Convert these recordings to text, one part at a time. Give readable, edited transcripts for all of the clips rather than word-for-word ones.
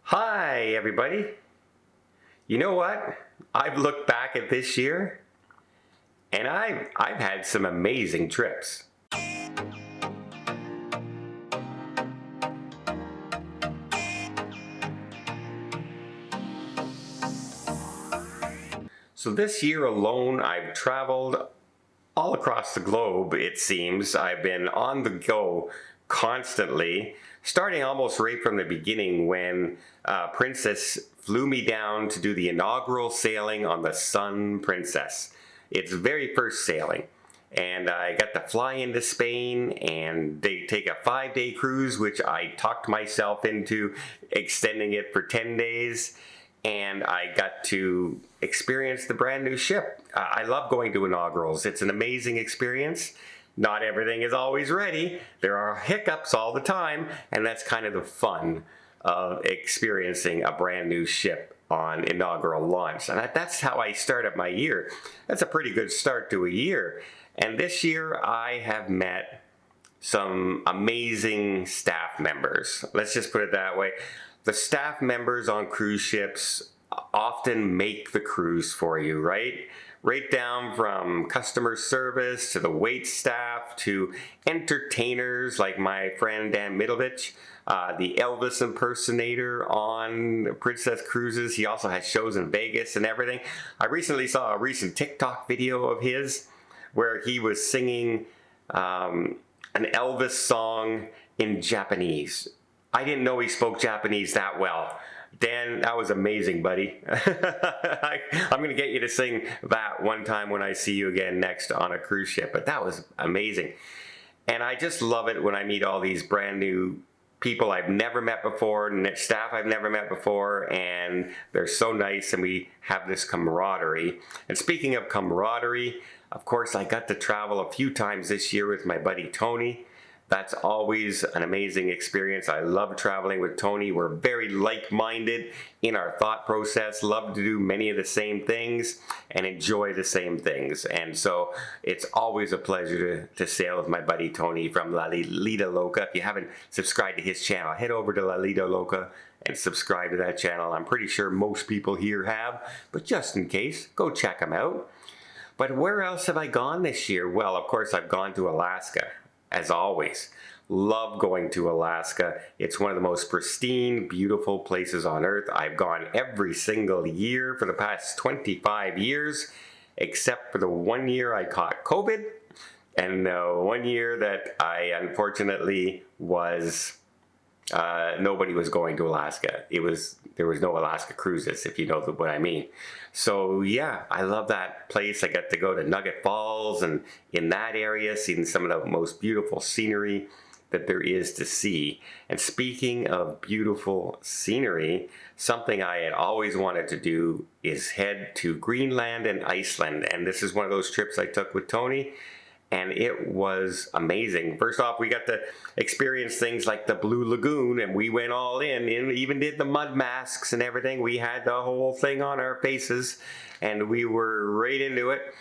Hi everybody. You know what? I've looked back at this year and I've had some amazing trips. So this year alone I've traveled all across the globe, it seems. I've been on the go constantly, starting almost right from the beginning when Princess flew me down to do the inaugural sailing on the Sun Princess. Its very first sailing. And I got to fly into Spain and they take a 5-day cruise, which I talked myself into extending it for 10 days. And I got to experience the brand new ship. I love going to inaugurals. It's an amazing experience. Not everything is always ready. There are hiccups all the time, and that's kind of the fun of experiencing a brand new ship on inaugural launch. And that's how I started my year. That's a pretty good start to a year. And this year I have met some amazing staff members. Let's just put it that way. The staff members on cruise ships often make the cruise for you, right? Right down from customer service to the wait staff to entertainers like my friend Dan Middlevich, the Elvis impersonator on Princess Cruises. He also has shows in Vegas and everything. I recently saw a recent TikTok video of his where he was singing an Elvis song in Japanese. I didn't know he spoke Japanese that well. Dan, that was amazing, buddy. I'm going to get you to sing that one time when I see you again next on a cruise ship, but that was amazing. And I just love it when I meet all these brand new people I've never met before, staff I've never met before, and they're so nice and we have this camaraderie. And speaking of camaraderie, of course, I got to travel a few times this year with my buddy Tony. That's always an amazing experience. I love traveling with Tony. We're very like-minded in our thought process, love to do many of the same things and enjoy the same things. And so it's always a pleasure to sail with my buddy Tony from La Lita Loca. If you haven't subscribed to his channel, head over to La Lita Loca and subscribe to that channel. I'm pretty sure most people here have, but just in case, go check him out. But where else have I gone this year? Well, of course, I've gone to Alaska. As always, love going to Alaska. It's one of the most pristine, beautiful places on earth. I've gone every single year for the past 25 years, except for the one year I caught COVID and the one year that I unfortunately was, nobody was going to Alaska. There was no Alaska cruises, if you know what I mean. So yeah, I love that place. I got to go to Nugget Falls and in that area, seeing some of the most beautiful scenery that there is to see. And speaking of beautiful scenery, something I had always wanted to do is head to Greenland and Iceland. And this is one of those trips I took with Tony. And it was amazing. First off, we got to experience things like the Plue Lagoon, and we went all in and even did the mud masks and everything. We had the whole thing on our faces, and we were right into it.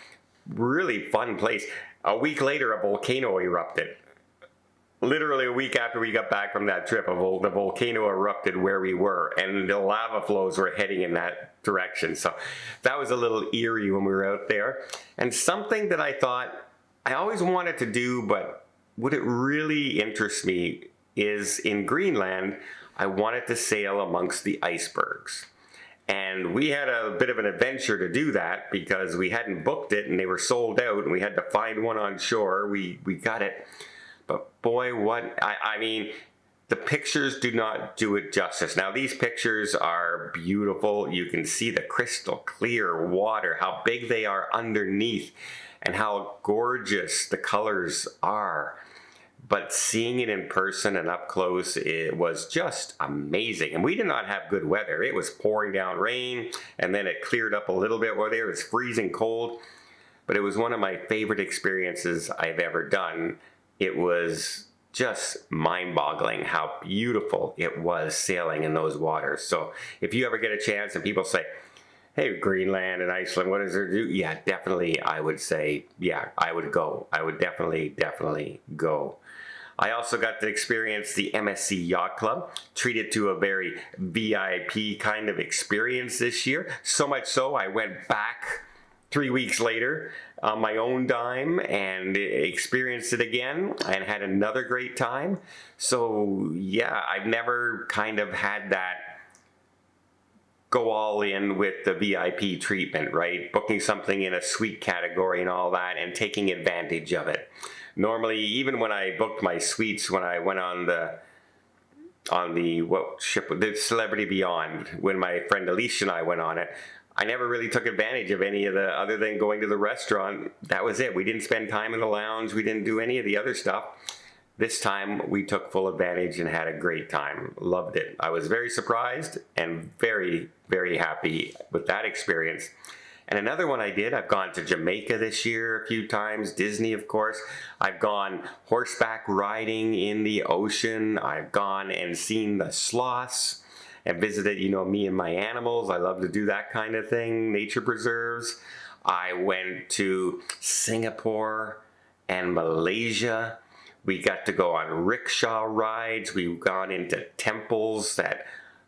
Really fun place. A week later, a volcano erupted. Literally a week after we got back from that trip, the volcano erupted where we were, and the lava flows were heading in that direction. So that was a little eerie when we were out there. And something that I thought I always wanted to do, but would it really interest me, is in Greenland, I wanted to sail amongst the icebergs. And we had a bit of an adventure to do that because we hadn't booked it and they were sold out and we had to find one on shore. We got it. But boy, I mean, the pictures do not do it justice. Now, these pictures are beautiful. You can see the crystal clear water, how big they are underneath, and how gorgeous the colors are. But seeing it in person and up close, it was just amazing. And we did not have good weather. It was pouring down rain, and then it cleared up a little bit where there was freezing cold. But it was one of my favorite experiences I've ever done. It was just mind-boggling how beautiful it was sailing in those waters. So if you ever get a chance and people say, hey, Greenland and Iceland, what does there do? Yeah, definitely, I would say, yeah, I would go. I would definitely go. I also got to experience the MSC Yacht Club, treated to a very VIP kind of experience this year. So much so, I went back 3 weeks later on my own dime and experienced it again and had another great time. So yeah, I've never kind of had that go all in with the VIP treatment, right? Booking something in a suite category and all that and taking advantage of it. Normally, even when I booked my suites, when I went on the what ship, the Celebrity Beyond, when my friend Alicia and I went on it, I never really took advantage of any of the, other than going to the restaurant. That was it. We didn't spend time in the lounge. We didn't do any of the other stuff. This time we took full advantage and had a great time. Loved it. I was very surprised and very, very happy with that experience. And another one I did, I've gone to Jamaica this year a few times, Disney of course. I've gone horseback riding in the ocean. I've gone and seen the sloths and visited, you know, me and my animals. I love to do that kind of thing, nature preserves. I went to Singapore and Malaysia. We got to go on rickshaw rides. We've gone into temples that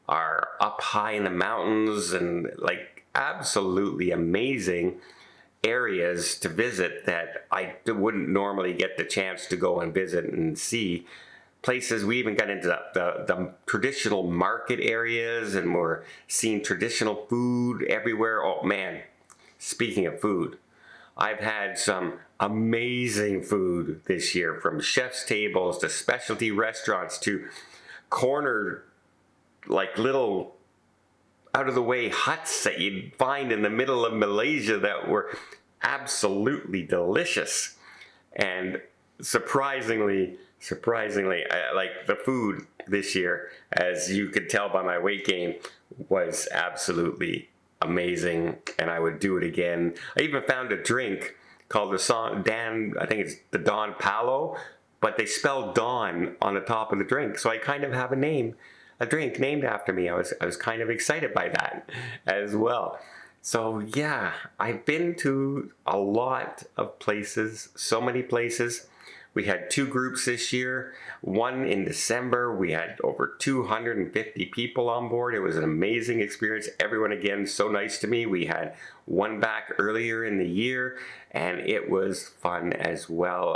are up high in the mountains and like absolutely amazing areas to visit that I wouldn't normally get the chance to go and visit and see. Places, we even got into the traditional market areas and we're seeing traditional food everywhere. Oh man, speaking of food, I've had some amazing food this year, from chef's tables to specialty restaurants to corner, like little out of the way huts that you'd find in the middle of Malaysia that were absolutely delicious. And surprisingly, like the food this year, as you could tell by my weight gain, was absolutely amazing, and I would do it again. I even found a drink called I think it's the Don Palo, but they spelled Don on the top of the drink, so I kind of have a drink named after me. I was kind of excited by that as well. So yeah, I've been to a lot of places, so many places. We had 2 groups this year. One in December, we had over 250 people on board. It was an amazing experience. Everyone, again, so nice to me. We had one back earlier in the year, and it was fun as well.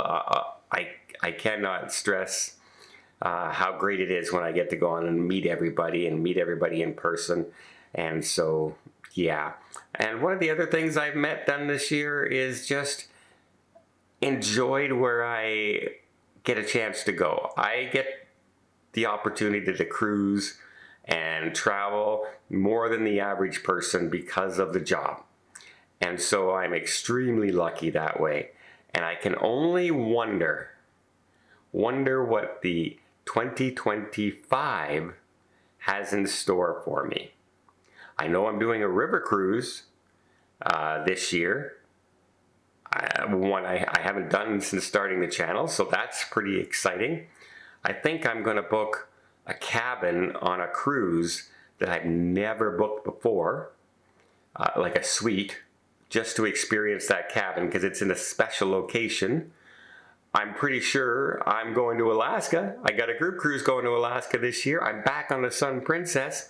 I cannot stress how great it is when I get to go on and meet everybody in person. And so, yeah. And one of the other things I've done this year is just enjoyed where I get a chance to go. I get the opportunity to cruise and travel more than the average person because of the job. And so I'm extremely lucky that way. And I can only wonder what the 2025 has in store for me. I know I'm doing a river cruise this year. One I haven't done since starting the channel, so that's pretty exciting. I think I'm going to book a cabin on a cruise that I've never booked before, like a suite, just to experience that cabin because it's in a special location. I'm pretty sure I'm going to Alaska. I got a group cruise going to Alaska this year. I'm back on the Sun Princess.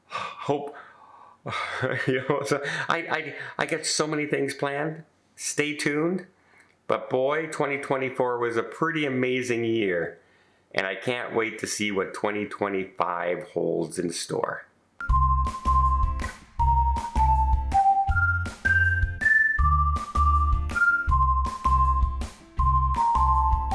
Hope, so I got so many things planned. Stay tuned. But boy, 2024 was a pretty amazing year. And I can't wait to see what 2025 holds in store.